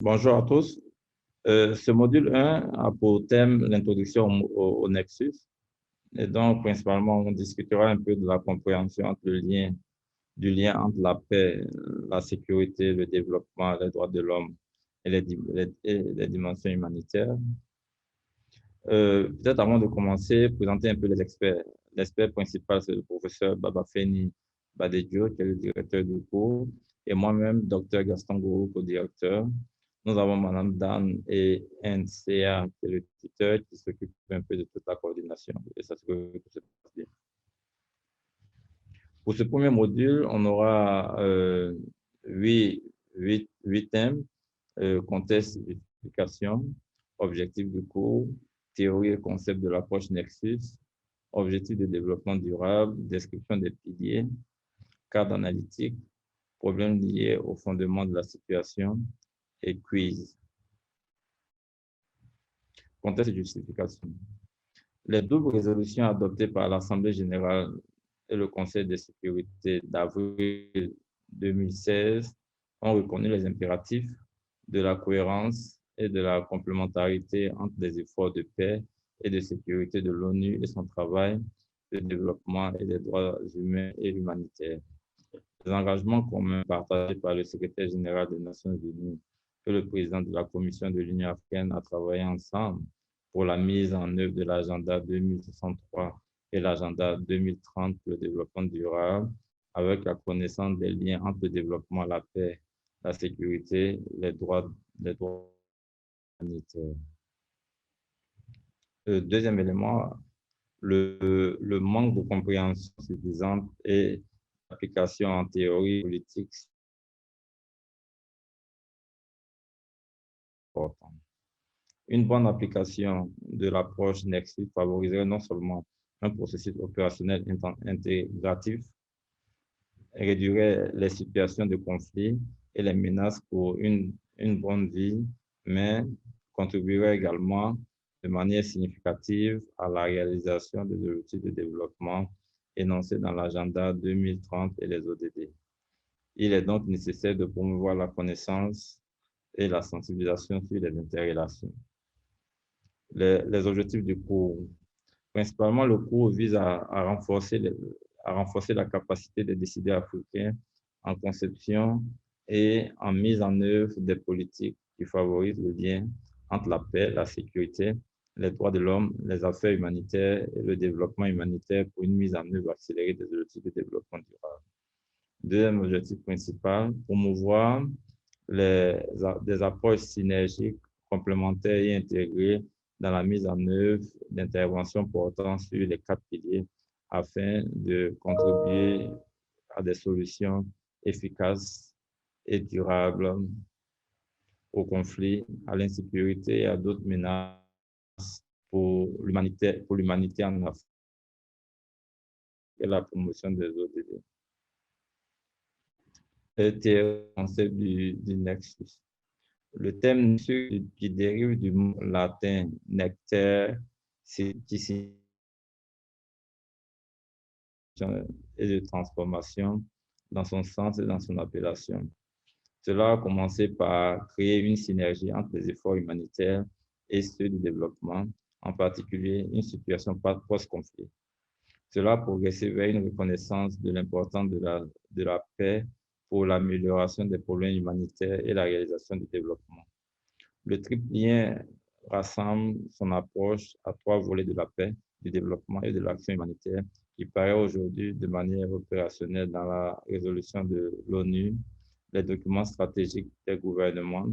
Bonjour à tous. Ce module 1 a pour thème l'introduction au Nexus. Et donc, principalement, on discutera un peu de la compréhension entre du lien entre la paix, la sécurité, le développement, les droits de l'homme et les dimensions humanitaires. Peut-être avant de commencer, présenter un peu les experts. L'expert principal, c'est le professeur Babafeni Badejo, qui est le directeur du cours, et moi-même, docteur Gaston Gourou, co-directeur. Nous avons Madame Dan et NCA, qui est le tuteur, qui s'occupe un peu de toute la coordination et s'assurer que ça se passe bien. Pour ce premier module, on aura huit, huit thèmes: contexte, explication, objectif du cours, théorie et concept de l'approche Nexus, objectif de développement durable, description des piliers, cadre analytique, problèmes liés au fondement de la situation et quiz. Contexte et justification. Les doubles résolutions adoptées par l'Assemblée générale et le Conseil de sécurité d'avril 2016 ont reconnu les impératifs de la cohérence et de la complémentarité entre les efforts de paix et de sécurité de l'ONU et son travail de développement et des droits humains et humanitaires. Les engagements communs partagés par le secrétaire général des Nations Unies et le président de la Commission de l'Union africaine à travailler ensemble pour la mise en œuvre de l'agenda 2063 et l'agenda 2030 pour le développement durable, avec la connaissance des liens entre le développement, la paix, la sécurité, les droits humanitaires. Le deuxième élément, le manque de compréhension suffisante et d'application en théorie politique. Une bonne application de l'approche Nexus favoriserait non seulement un processus opérationnel intégratif, réduirait les situations de conflit et les menaces pour une bonne vie, mais contribuerait également de manière significative à la réalisation des objectifs de développement énoncés dans l'agenda 2030 et les ODD. Il est donc nécessaire de promouvoir la connaissance et la sensibilisation sur les interrelations. Les objectifs du cours. Principalement, le cours vise à renforcer la capacité des décideurs africains en conception et en mise en œuvre des politiques qui favorisent le lien entre la paix, la sécurité, les droits de l'homme, les affaires humanitaires et le développement humanitaire pour une mise en œuvre accélérée des objectifs de développement durable. Deuxième objectif principal, promouvoir des approches synergiques, complémentaires et intégrées dans la mise en œuvre d'interventions portant sur les 4 piliers afin de contribuer à des solutions efficaces et durables aux conflits, à l'insécurité et à d'autres menaces pour l'humanité en Afrique et la promotion des ODD. C'était le concept du Nexus. Le thème Nexus qui dérive du mot latin nectar, qui signifie et de transformation dans son sens et dans son appellation. Cela a commencé par créer une synergie entre les efforts humanitaires et ceux du développement, en particulier une situation post-conflit. Cela a progressé vers une reconnaissance de l'importance de la paix pour l'amélioration des problèmes humanitaires et la réalisation du développement. Le triplien rassemble son approche à 3 volets de la paix, du développement et de l'action humanitaire qui paraît aujourd'hui de manière opérationnelle dans la résolution de l'ONU, les documents stratégiques des gouvernements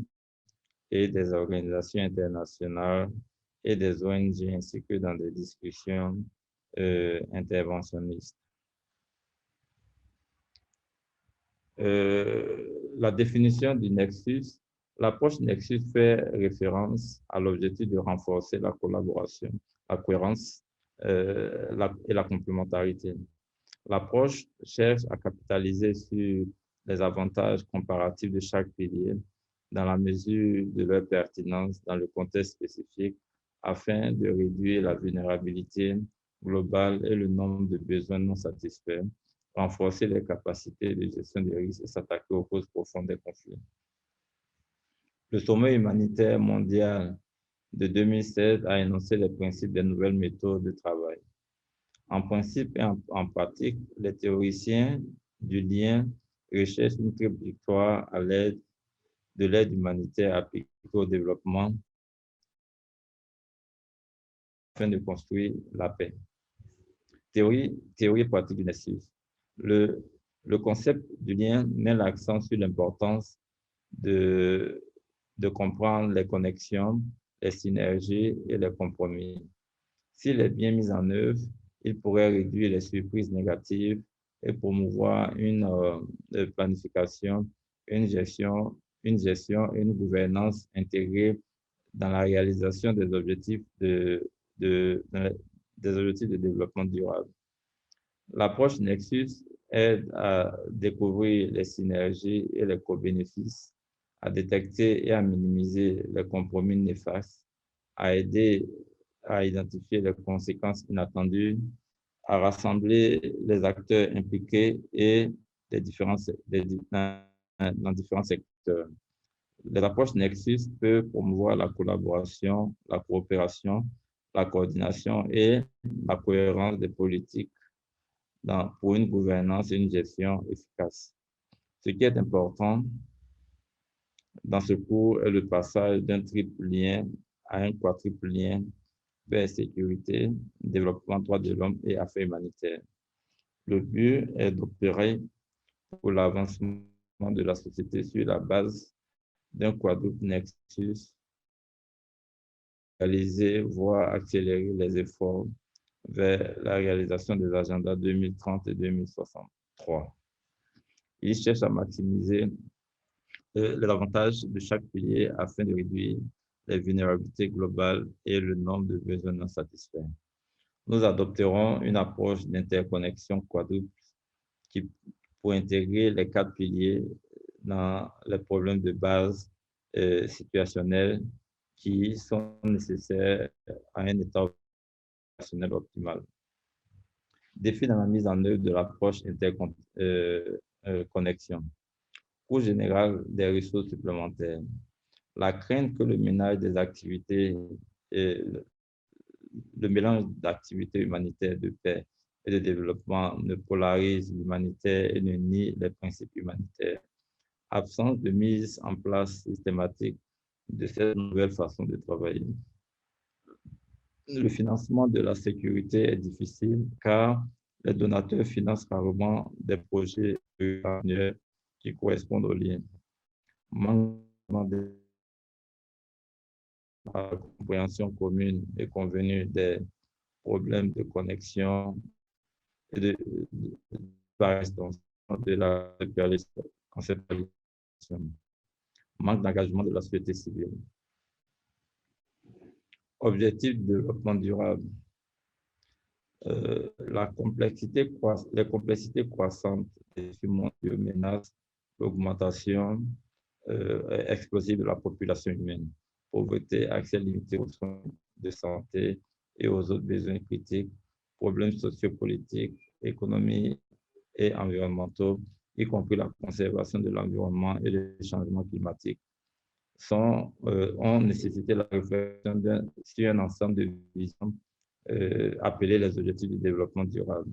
et des organisations internationales et des ONG, ainsi que dans des discussions interventionnistes. La définition du Nexus. L'approche Nexus fait référence à l'objectif de renforcer la collaboration, la cohérence et la complémentarité. L'approche cherche à capitaliser sur les avantages comparatifs de chaque pilier dans la mesure de leur pertinence dans le contexte spécifique afin de réduire la vulnérabilité globale et le nombre de besoins non satisfaits, renforcer les capacités de gestion des risques et s'attaquer aux causes profondes des conflits. Le sommet humanitaire mondial de 2016 a énoncé les principes des nouvelles méthodes de travail. En principe et en pratique, les théoriciens du lien recherchent une triple victoire à l'aide de l'aide humanitaire appliquée au développement afin de construire la paix. Théorie et pratique du Nexus. Le concept du lien met l'accent sur l'importance de, de comprendre les connexions, les synergies et les compromis. S'il est bien mis en œuvre, il pourrait réduire les surprises négatives et promouvoir une planification, une gestion et une gouvernance intégrée dans la réalisation des objectifs des objectifs de développement durable. L'approche Nexus aide à découvrir les synergies et les co-bénéfices, à détecter et à minimiser les compromis néfastes, à aider à identifier les conséquences inattendues, à rassembler les acteurs impliqués et dans différents secteurs. L'approche Nexus peut promouvoir la collaboration, la coopération, la coordination et la cohérence des politiques pour une gouvernance et une gestion efficace. Ce qui est important dans ce cours est le passage d'un triple lien à un quadruple lien vers sécurité, développement, droits de l'homme et affaires humanitaires. Le but est d'opérer pour l'avancement de la société sur la base d'un quadruple nexus, réaliser, voire accélérer les efforts vers la réalisation des agendas 2030 et 2063. Il cherche à maximiser les avantages de chaque pilier afin de réduire les vulnérabilités globales et le nombre de besoins non satisfaits. Nous adopterons une approche d'interconnexion quadruple qui, pour intégrer les 4 piliers dans les problèmes de base situationnels qui sont nécessaires à un état opérationnel optimal. Défi dans la mise en œuvre de l'approche interconnexion. Coût général des ressources supplémentaires. La crainte que le ménage des activités et le mélange d'activités humanitaires de paix et de développement ne polarise l'humanitaire et ne nie les principes humanitaires. Absence de mise en place systématique de cette nouvelle façon de travailler. Le financement de la sécurité est difficile car les donateurs financent rarement des projets annuels qui correspondent aux liens. Manque de compréhension commune et convenue des problèmes de connexion et par extension de la conceptualisation. Manque d'engagement de la société civile. Objectif de développement durable. Les complexités croissantes des défis mondiaux menacent l'augmentation explosive de la population humaine, pauvreté, accès limité aux soins de santé et aux autres besoins critiques, problèmes sociopolitiques, économiques et environnementaux, y compris la conservation de l'environnement et le changement climatique, ont nécessité la réflexion sur un ensemble de visions appelées les objectifs de développement durable.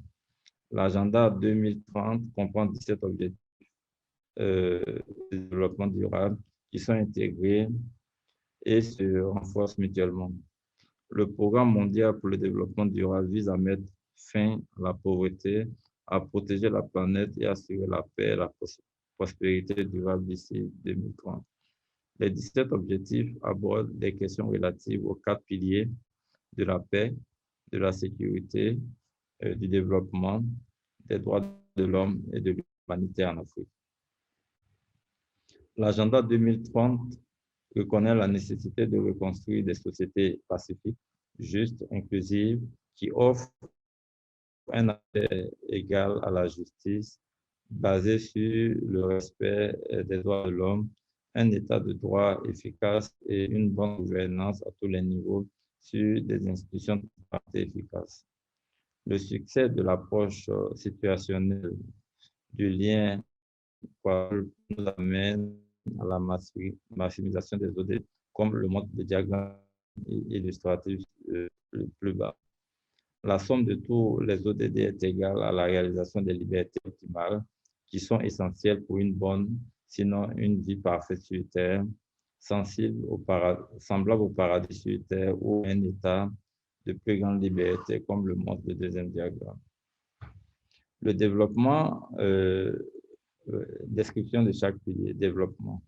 L'agenda 2030 comprend 17 objectifs de développement durable qui sont intégrés et se renforcent mutuellement. Le Programme mondial pour le développement durable vise à mettre fin à la pauvreté, à protéger la planète et à assurer la paix et la prospérité durable d'ici 2030. Les 17 objectifs abordent des questions relatives aux 4 piliers de la paix, de la sécurité, du développement, des droits de l'homme et de l'humanité en Afrique. L'agenda 2030 reconnaît la nécessité de reconstruire des sociétés pacifiques, justes, inclusives, qui offrent un accès égal à la justice, basé sur le respect des droits de l'homme, un état de droit efficace et une bonne gouvernance à tous les niveaux sur des institutions efficaces. Le succès de l'approche situationnelle du lien nous amène à la maximisation des ODD, comme le montre le diagramme illustratif plus bas. La somme de tous les ODD est égale à la réalisation des libertés optimales qui sont essentielles pour une bonne, sinon une vie parfaite sur Terre, semblable au paradis sur Terre ou un état de plus grande liberté, comme le montre le deuxième diagramme. Le développement, description de chaque pilier, développement.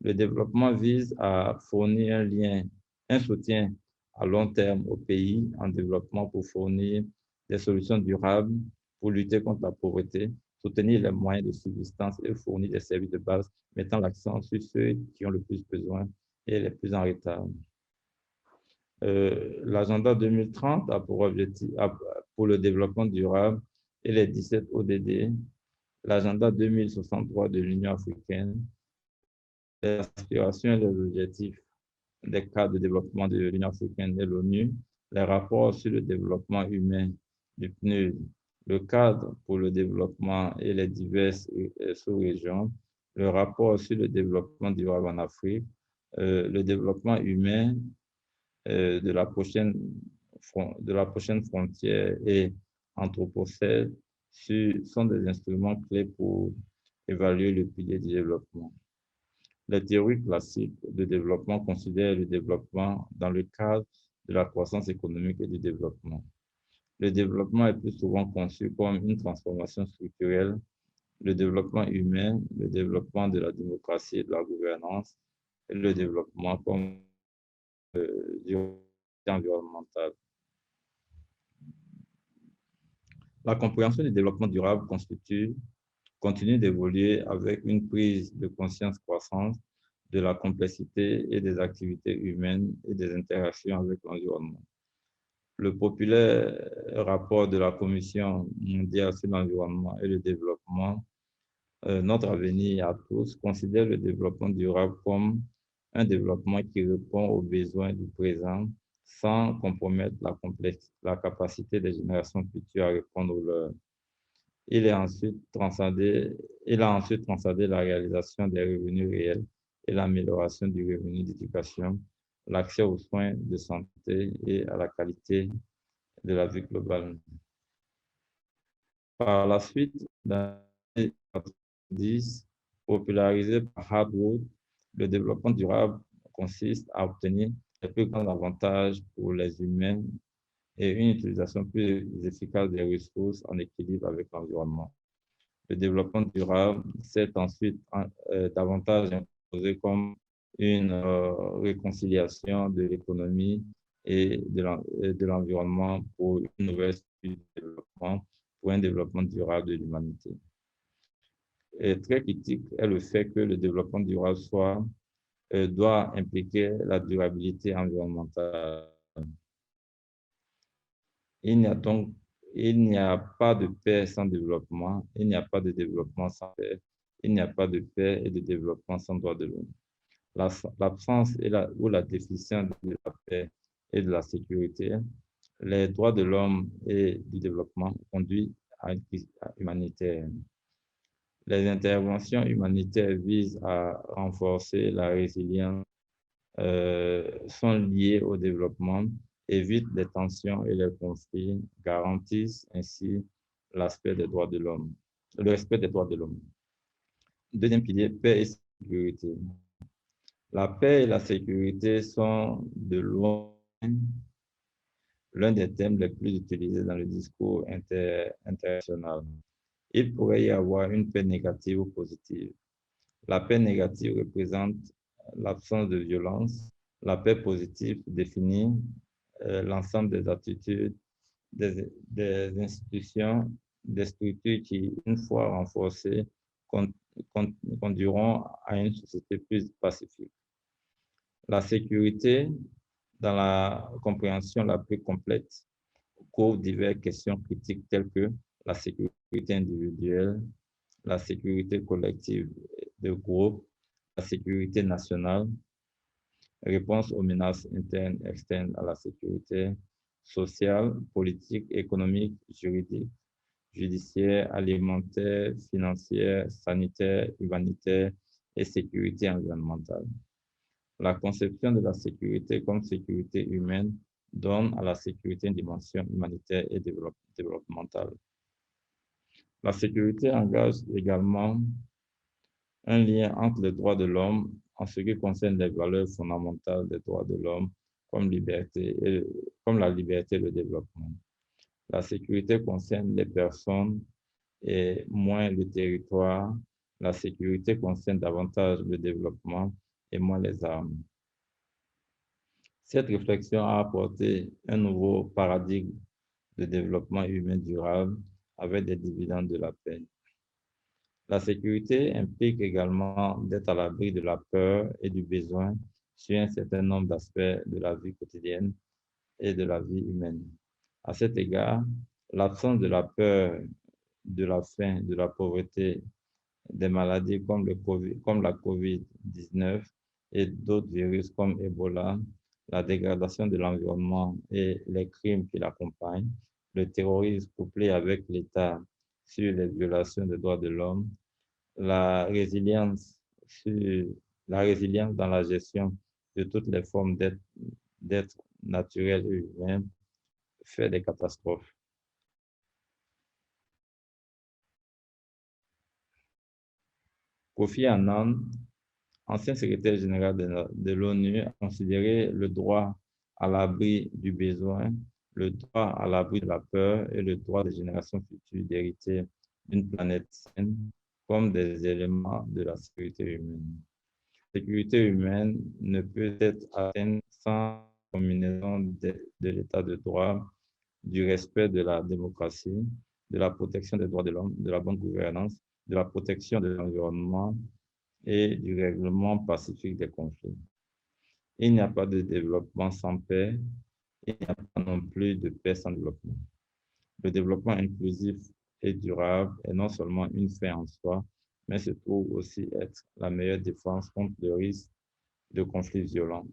Le développement vise à fournir un soutien à long terme aux pays en développement pour fournir des solutions durables pour lutter contre la pauvreté, soutenir les moyens de subsistance et fournir des services de base mettant l'accent sur ceux qui ont le plus besoin et les plus en retard. L'agenda 2030 a pour objectif pour le développement durable et les 17 ODD, l'agenda 2063 de l'Union africaine, les aspirations et les objectifs des cadres de développement de l'Union africaine et l'ONU, les rapports sur le développement humain du PNUD, le cadre pour le développement et les diverses sous-régions, le rapport sur le développement durable en Afrique, le développement humain de la prochaine frontière et anthropocène sont des instruments clés pour évaluer le pilier du développement. Les théories classiques de développement considèrent le développement dans le cadre de la croissance économique et du développement. Le développement est plus souvent conçu comme une transformation structurelle, le développement humain, le développement de la démocratie et de la gouvernance, et le développement comme du environnemental. La compréhension du développement durable continue d'évoluer avec une prise de conscience croissante de la complexité et des activités humaines et des interactions avec l'environnement. Le populaire rapport de la Commission mondiale sur l'environnement et le développement, Notre avenir à tous, considère le développement durable comme un développement qui répond aux besoins du présent sans compromettre la capacité des générations futures à répondre aux leurs. Il a ensuite transcendé la réalisation des revenus réels et l'amélioration du revenu d'éducation, l'accès aux soins de santé et à la qualité de la vie globale. Par la suite, dans les années 90, popularisé par Hardwood, le développement durable consiste à obtenir les plus grands avantages pour les humains et une utilisation plus efficace des ressources en équilibre avec l'environnement. Le développement durable s'est ensuite davantage imposé comme une réconciliation de l'économie et de l'environnement pour une nouvelle suite de développement, pour un développement durable de l'humanité. Et très critique est le fait que le développement durable doit impliquer la durabilité environnementale. Il n'y a pas de paix sans développement, il n'y a pas de développement sans paix, il n'y a pas de paix et de développement sans droits de l'homme. L'absence ou la déficience de la paix et de la sécurité, les droits de l'homme et du développement conduit à une crise humanitaire. Les interventions humanitaires visent à renforcer la résilience, sont liées au développement, évitent les tensions et les conflits, garantissent ainsi l'aspect des droits de l'homme, le respect des droits de l'homme. Deuxième pilier, paix et sécurité. La paix et la sécurité sont de loin l'un des thèmes les plus utilisés dans le discours international. Il pourrait y avoir une paix négative ou positive. La paix négative représente l'absence de violence. La paix positive définit l'ensemble des attitudes, des institutions, des structures qui, une fois renforcées, conduiront à une société plus pacifique. La sécurité, dans la compréhension la plus complète, couvre diverses questions critiques telles que la sécurité individuelle, la sécurité collective de groupe, la sécurité nationale, réponse aux menaces internes et externes à la sécurité sociale, politique, économique, juridique, judiciaire, alimentaire, financière, sanitaire, humanitaire et sécurité environnementale. La conception de la sécurité comme sécurité humaine donne à la sécurité une dimension humanitaire et développementale. La sécurité engage également un lien entre les droits de l'homme en ce qui concerne les valeurs fondamentales des droits de l'homme comme, comme la liberté et le développement. La sécurité concerne les personnes et moins le territoire. La sécurité concerne davantage le développement et moins les armes. Cette réflexion a apporté un nouveau paradigme de développement humain durable avec des dividendes de la paix. La sécurité implique également d'être à l'abri de la peur et du besoin sur un certain nombre d'aspects de la vie quotidienne et de la vie humaine. À cet égard, l'absence de la peur, de la faim, de la pauvreté, des maladies comme la COVID-19 et d'autres virus comme Ebola, la dégradation de l'environnement et les crimes qui l'accompagnent, le terrorisme couplé avec l'État sur les violations des droits de l'homme, la résilience, sur, la résilience dans la gestion de toutes les formes d'être naturels et humains fait des catastrophes. Kofi Annan, ancien secrétaire général de l'ONU, a considéré le droit à l'abri du besoin, le droit à l'abri de la peur et le droit des générations futures d'hériter d'une planète saine comme des éléments de la sécurité humaine. La sécurité humaine ne peut être atteinte sans combinaison de l'état de droit, du respect de la démocratie, de la protection des droits de l'homme, de la bonne gouvernance, de la protection de l'environnement et du règlement pacifique des conflits. Il n'y a pas de développement sans paix, il n'y a pas non plus de paix sans développement. Le développement inclusif et durable est non seulement une fin en soi, mais se trouve aussi être la meilleure défense contre le risque de conflits violents.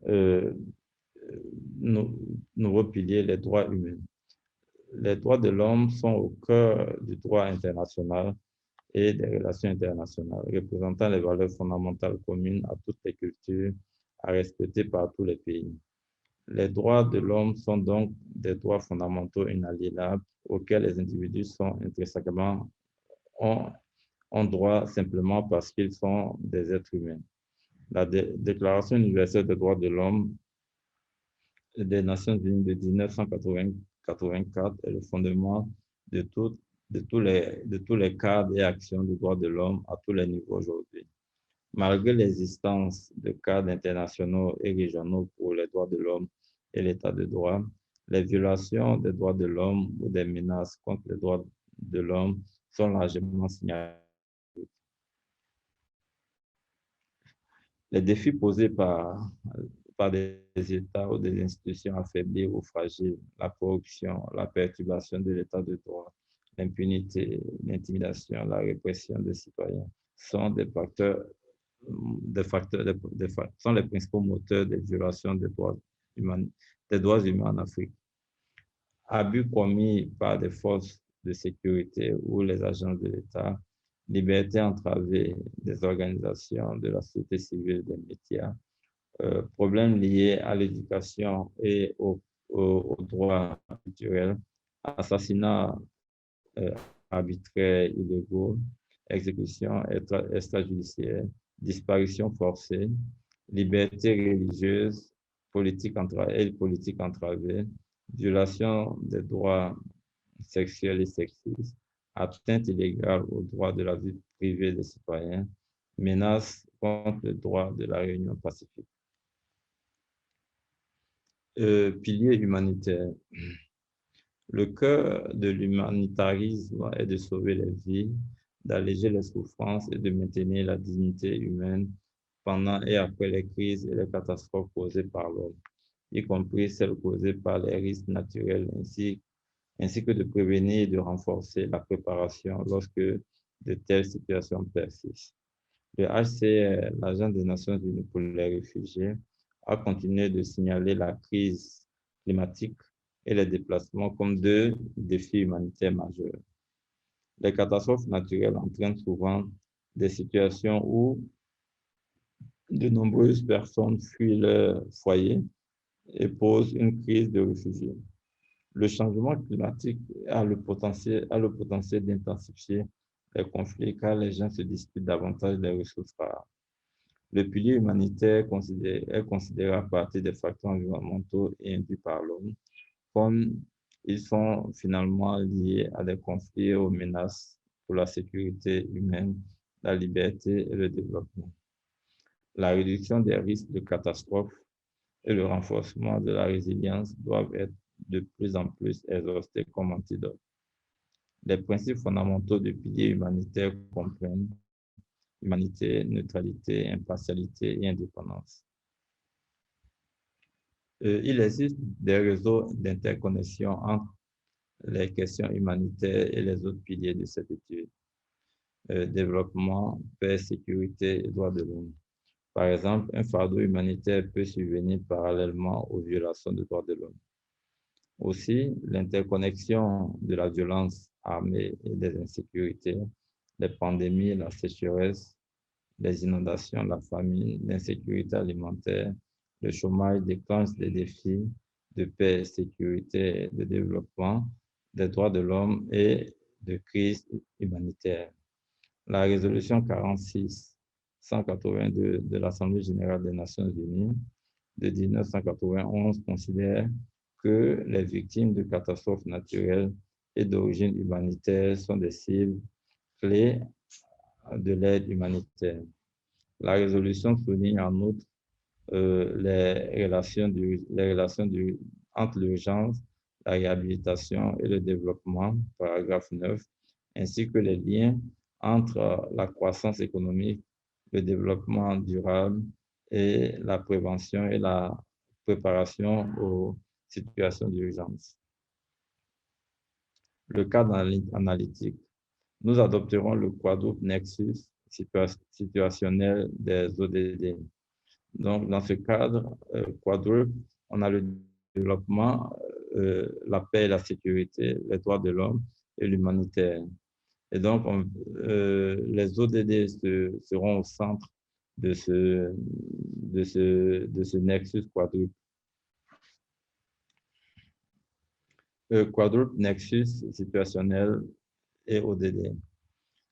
Euh, Nouveau pilier, les droits humains. Les droits de l'homme sont au cœur du droit international et des relations internationales, représentant les valeurs fondamentales communes à toutes les cultures, à respecter par tous les pays. Les droits de l'homme sont donc des droits fondamentaux inaliénables auxquels les individus sont intrinsèquement ont droit simplement parce qu'ils sont des êtres humains. La Déclaration universelle des droits de l'homme des Nations unies de 1984 est le fondement de, de tous les cadres et actions des droits de l'homme à tous les niveaux aujourd'hui. Malgré l'existence de cadres internationaux et régionaux pour les droits de l'homme et l'état de droit, les violations des droits de l'homme ou des menaces contre les droits de l'homme sont largement signalées. Les défis posés par des États ou des institutions affaiblies ou fragiles, la corruption, la perturbation de l'état de droit, l'impunité, l'intimidation, la répression des citoyens sont sont les principaux moteurs des violations des droits humains en Afrique. Abus commis par des forces de sécurité ou les agents de l'État, liberté entravée des organisations de la société civile, des médias, problèmes liés à l'éducation et aux droits culturels, assassinats arbitraires illégaux, exécutions extrajudiciaires, disparitions forcées, liberté religieuse, politique entravée, violation des droits sexuels et sexistes, atteinte illégale aux droits de la vie privée des citoyens, menaces contre le droit de la réunion pacifique. Pilier humanitaire. Le cœur de l'humanitarisme est de sauver les vies, d'alléger les souffrances et de maintenir la dignité humaine pendant et après les crises et les catastrophes causées par l'homme, y compris celles causées par les risques naturels, ainsi que de prévenir et de renforcer la préparation lorsque de telles situations persistent. Le HCR, l'Agence des Nations Unies pour les réfugiés, a continué de signaler la crise climatique et les déplacements comme deux défis humanitaires majeurs. Les catastrophes naturelles entraînent souvent des situations où de nombreuses personnes fuient leur foyer et posent une crise de réfugiés. Le changement climatique a le potentiel d'intensifier les conflits car les gens se disputent davantage les ressources rares. Le pilier humanitaire est considéré à partir des facteurs environnementaux et induits par l'homme, comme ils sont finalement liés à des conflits et aux menaces pour la sécurité humaine, la liberté et le développement. La réduction des risques de catastrophes et le renforcement de la résilience doivent être de plus en plus exhaustés comme antidote. Les principes fondamentaux du pilier humanitaire comprennent humanité, neutralité, impartialité et indépendance. Il existe des réseaux d'interconnexion entre les questions humanitaires et les autres piliers de cette étude. Développement, paix, sécurité et droits de l'homme. Par exemple, un fardeau humanitaire peut survenir parallèlement aux violations des droits de l'homme. Aussi, l'interconnexion de la violence armée et des insécurités, les pandémies, la sécheresse, les inondations, la famine, l'insécurité alimentaire, le chômage déclenchent des défis de paix, sécurité, de développement, des droits de l'homme et de crise humanitaire. La résolution 46-182 de l'Assemblée générale des Nations unies de 1991 considère que les victimes de catastrophes naturelles et d'origine humanitaire sont des cibles clés de l'aide humanitaire. La résolution souligne en outre les relations entre l'urgence, la réhabilitation et le développement, paragraphe 9, ainsi que les liens entre la croissance économique, le développement durable et la prévention et la préparation aux situations d'urgence. Le cadre analytique. Nous adopterons le quadruple nexus situationnel des ODD. Donc, dans ce cadre quadruple, on a le développement, la paix et la sécurité, les droits de l'homme et l'humanitaire. Et donc, les ODD seront au centre de ce nexus quadruple. Quadruple nexus situationnel et ODD.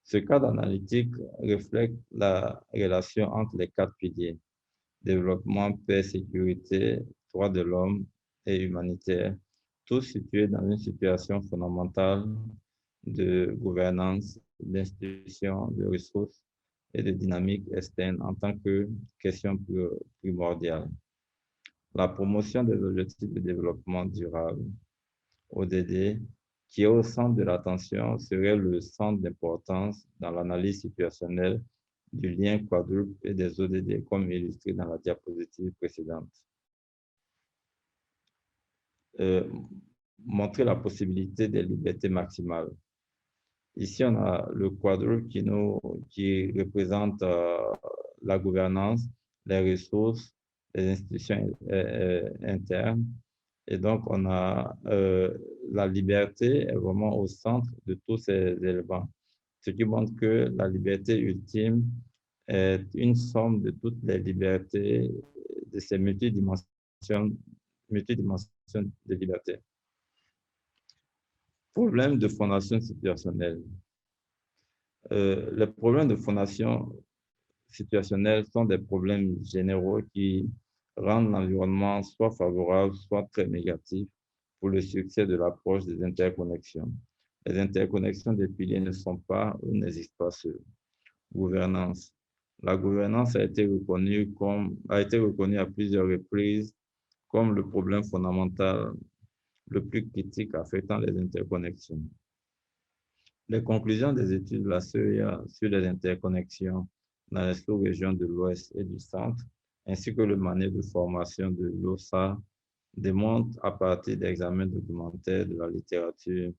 Ce cadre analytique reflète la relation entre les quatre piliers: développement, paix, sécurité, droits de l'homme et humanitaire, tous situés dans une situation fondamentale de gouvernance, d'institution, de ressources et de dynamique externe en tant que question primordiale. La promotion des objectifs de développement durable, ODD, qui est au centre de l'attention, serait le centre d'importance dans l'analyse situationnelle du lien quadruple et des ODD comme illustré dans la diapositive précédente. Montrer la possibilité des libertés maximales. Ici, on a le quadruple qui représente la gouvernance, les ressources, les institutions internes. Et donc, on a la liberté est vraiment au centre de tous ces éléments, ce qui montre que la liberté ultime est une somme de toutes les libertés, de ces multidimensions de liberté. Problème de fondation situationnelle. Les problèmes de fondation situationnelle sont des problèmes généraux qui rendent l'environnement soit favorable, soit très négatif pour le succès de l'approche des interconnexions. Les interconnexions des piliers ne sont pas ou n'existent pas seules. Gouvernance. La gouvernance a été reconnue à plusieurs reprises comme le problème fondamental le plus critique affectant les interconnexions. Les conclusions des études de la CEA sur les interconnexions dans les sous-régions de l'Ouest et du Centre, ainsi que le manuel de formation de l'OSA, démontrent à partir d'examens documentaires de la littérature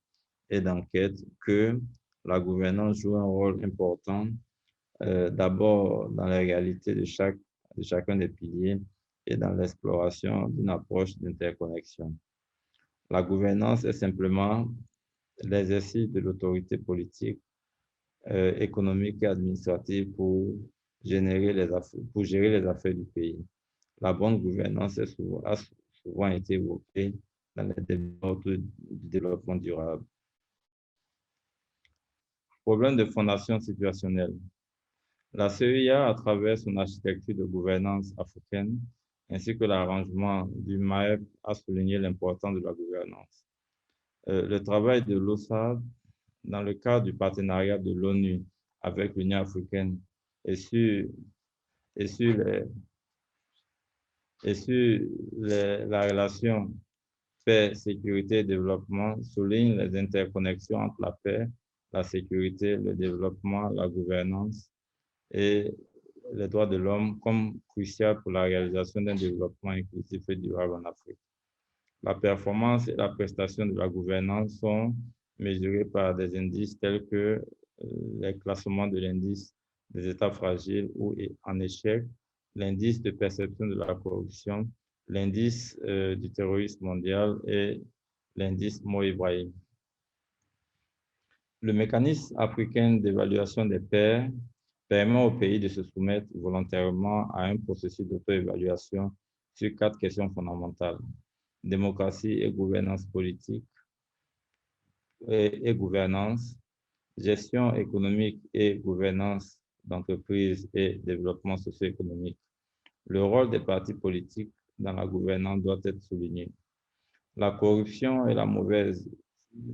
et d'enquêtes que la gouvernance joue un rôle important, d'abord dans la réalité de chacun des piliers et dans l'exploration d'une approche d'interconnexion. La gouvernance est simplement l'exercice de l'autorité politique, économique et administrative pour gérer les affaires du pays. La bonne gouvernance a souvent été évoquée dans les débats du développement durable. Problème de fondation situationnelle. La CEIA, à travers son architecture de gouvernance africaine, ainsi que l'arrangement du MAEP, a souligné l'importance de la gouvernance. Le travail de l'OSAD, dans le cadre du partenariat de l'ONU avec l'Union africaine et sur, et sur, les, et sur la relation paix, sécurité et développement, souligne les interconnexions entre la paix, la sécurité, le développement, la gouvernance et les droits de l'homme comme crucial pour la réalisation d'un développement inclusif et durable en Afrique. La performance et la prestation de la gouvernance sont mesurées par des indices tels que les classements de l'indice des États fragiles ou en échec, l'indice de perception de la corruption, l'indice du terrorisme mondial et l'indice Mo Ibrahim. Le mécanisme africain d'évaluation des pairs permet au pays de se soumettre volontairement à un processus d'auto-évaluation sur 4 questions fondamentales: démocratie et gouvernance politique et gouvernance, gestion économique et gouvernance d'entreprise et développement socio-économique. Le rôle des partis politiques dans la gouvernance doit être souligné. La corruption et la mauvaise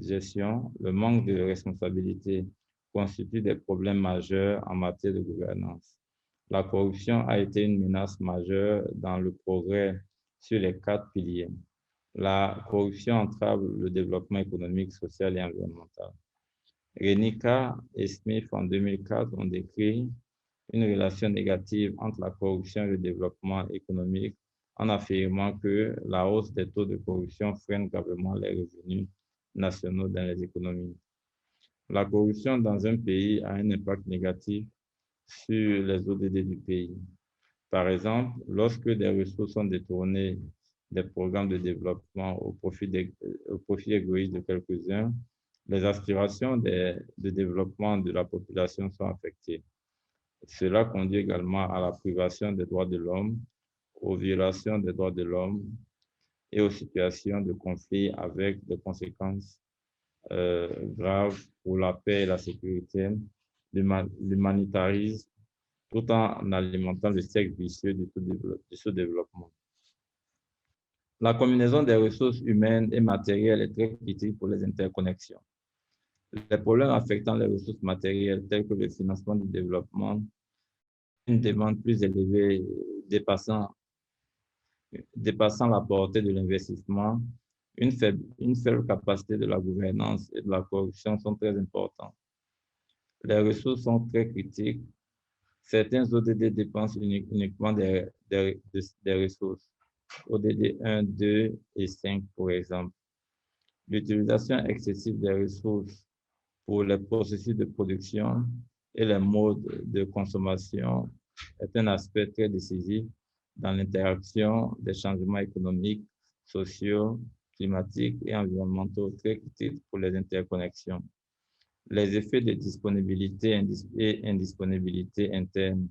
gestion, le manque de responsabilité constituent des problèmes majeurs en matière de gouvernance. La corruption a été une menace majeure dans le progrès sur les 4 piliers. La corruption entrave le développement économique, social et environnemental. Renica et Smith, en 2004, ont décrit une relation négative entre la corruption et le développement économique en affirmant que la hausse des taux de corruption freine gravement les revenus nationaux dans les économies. La corruption dans un pays a un impact négatif sur les ODD du pays. Par exemple, lorsque des ressources sont détournées des programmes de développement au profit égoïste de quelques-uns, les aspirations de développement de la population sont affectées. Cela conduit également à la privation des droits de l'homme, aux violations des droits de l'homme et aux situations de conflit avec des conséquences graves pour la paix et la sécurité, l'humanitarisme, tout en alimentant le cercle vicieux du sous-développement. La combinaison des ressources humaines et matérielles est très critique pour les interconnexions. Les problèmes affectant les ressources matérielles tels que le financement du développement, une demande plus élevée dépassant la portée de l'investissement, une faible capacité de la gouvernance et de la corruption sont très importants. Les ressources sont très critiques. Certains ODD dépensent uniquement des ressources, ODD 1, 2 et 5 pour exemple. L'utilisation excessive des ressources pour les processus de production et les modes de consommation est un aspect très décisif dans l'interaction des changements économiques, sociaux, climatiques et environnementaux très critiques pour les interconnexions. Les effets de disponibilité et indisponibilité interne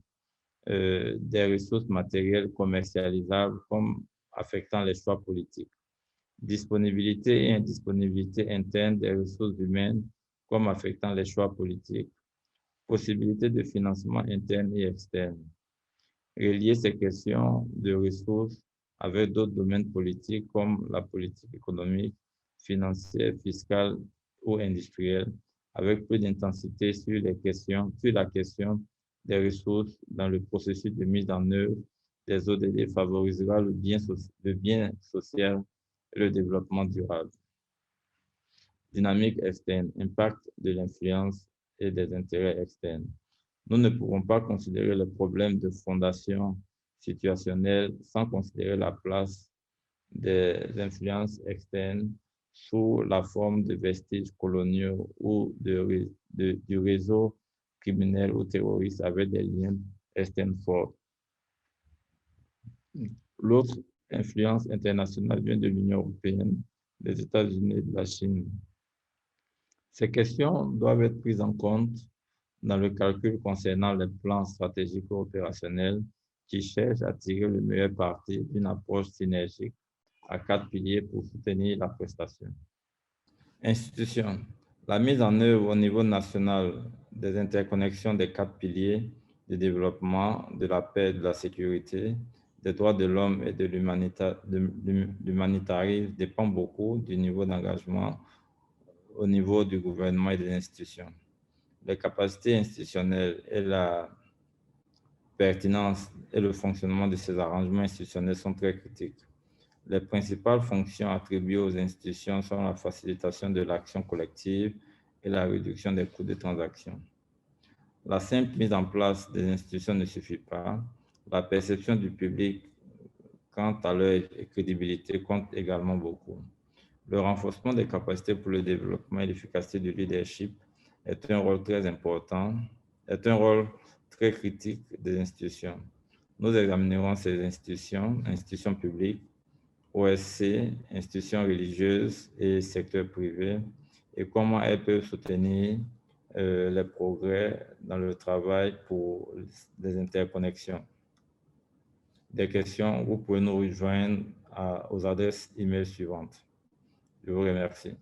des ressources matérielles commercialisables comme affectant les choix politiques. Disponibilité et indisponibilité interne des ressources humaines comme affectant les choix politiques. Possibilité de financement interne et externe. Relier ces questions de ressources avec d'autres domaines politiques comme la politique économique, financière, fiscale ou industrielle, avec plus d'intensité sur la question des ressources dans le processus de mise en œuvre des ODD favorisera le bien social et le développement durable. Dynamique externe, impact de l'influence et des intérêts externes. Nous ne pouvons pas considérer le problème de fondation situationnelle sans considérer la place des influences externes sous la forme de vestiges coloniaux ou du réseau criminel ou terroriste avec des liens externes forts. L'autre influence internationale vient de l'Union européenne, des États-Unis et de la Chine. Ces questions doivent être prises en compte dans le calcul concernant les plans stratégiques ou opérationnels qui cherchent à tirer le meilleur parti d'une approche synergique à 4 piliers pour soutenir la prestation. Institutions. La mise en œuvre au niveau national des interconnexions des 4 piliers du développement, de la paix et de la sécurité, des droits de l'homme et de l'humanitarisme dépend beaucoup du niveau d'engagement au niveau du gouvernement et des institutions. Les capacités institutionnelles et la pertinence et le fonctionnement de ces arrangements institutionnels sont très critiques. Les principales fonctions attribuées aux institutions sont la facilitation de l'action collective et la réduction des coûts de transaction. La simple mise en place des institutions ne suffit pas. La perception du public quant à leur crédibilité compte également beaucoup. Le renforcement des capacités pour le développement et l'efficacité du leadership est un rôle très important, est un rôle très critique des institutions. Nous examinerons ces institutions, institutions publiques, OSC, institutions religieuses et secteur privé, et comment elles peuvent soutenir les progrès dans le travail pour les interconnexions. Des questions, vous pouvez nous rejoindre aux adresses e-mail suivantes. Je vous remercie.